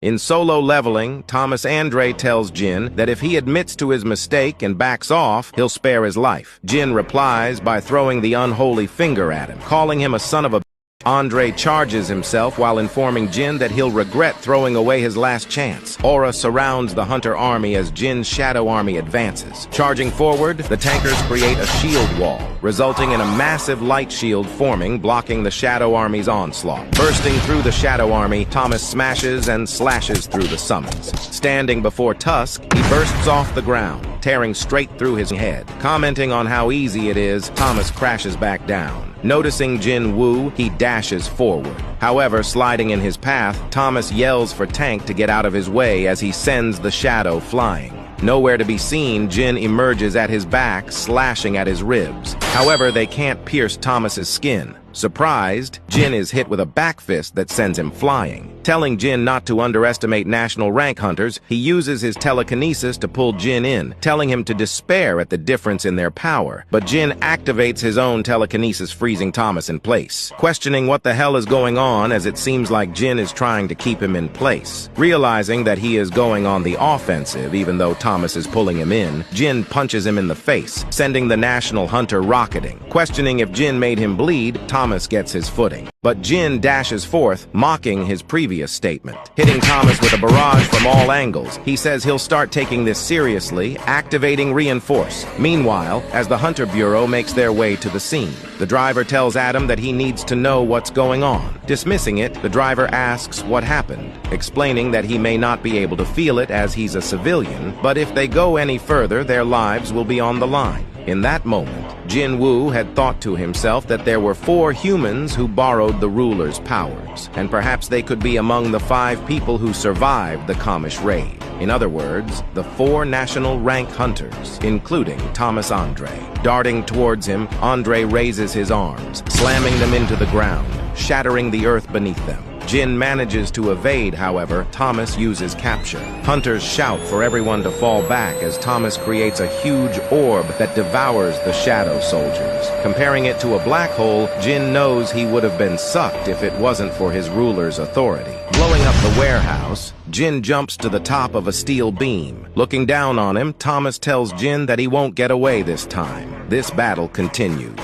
In Solo Leveling, Thomas Andre tells Jin that if he admits to his mistake and backs off, he'll spare his life. Jin replies by throwing the unholy finger at him, calling him a son of a... Andre charges himself while informing Jin that he'll regret throwing away his last chance. Aura surrounds the Hunter army as Jin's shadow army advances. Charging forward, the tankers create a shield wall, resulting in a massive light shield forming, blocking the shadow army's onslaught. Bursting through the shadow army, Thomas smashes and slashes through the summons. Standing before Tusk, he bursts off the ground, tearing straight through his head. Commenting on how easy it is, Thomas crashes back down. Noticing Jin Woo, he dashes forward. However, sliding in his path, Thomas yells for Tank to get out of his way as he sends the shadow flying. Nowhere to be seen, Jin emerges at his back, slashing at his ribs. However, they can't pierce Thomas's skin. Surprised, Jin is hit with a back fist that sends him flying. Telling Jin not to underestimate national rank hunters, he uses his telekinesis to pull Jin in, telling him to despair at the difference in their power. But Jin activates his own telekinesis, freezing Thomas in place. Questioning what the hell is going on, as it seems like Jin is trying to keep him in place. Realizing that he is going on the offensive, even though Thomas is pulling him in, Jin punches him in the face, sending the national hunter rocketing. Questioning if Jin made him bleed, Thomas gets his footing. But Jin dashes forth, mocking his previous statement. Hitting Thomas with a barrage from all angles, he says he'll start taking this seriously, activating Reinforce. Meanwhile, as the Hunter Bureau makes their way to the scene, the driver tells Adam that he needs to know what's going on. Dismissing it, the driver asks what happened, explaining that he may not be able to feel it as he's a civilian, but if they go any further, their lives will be on the line. In that moment, Jin Woo had thought to himself that there were 4 humans who borrowed the ruler's powers, and perhaps they could be among the 5 people who survived the Kamish raid. In other words, the 4 national rank hunters, including Thomas Andre. Darting towards him, Andre raises his arms, slamming them into the ground, shattering the earth beneath them. Jin manages to evade, however. Thomas uses capture. Hunters shout for everyone to fall back as Thomas creates a huge orb that devours the shadow soldiers. Comparing it to a black hole, Jin knows he would have been sucked if it wasn't for his ruler's authority. Blowing up the warehouse, Jin jumps to the top of a steel beam. Looking down on him, Thomas tells Jin that he won't get away this time. This battle continues.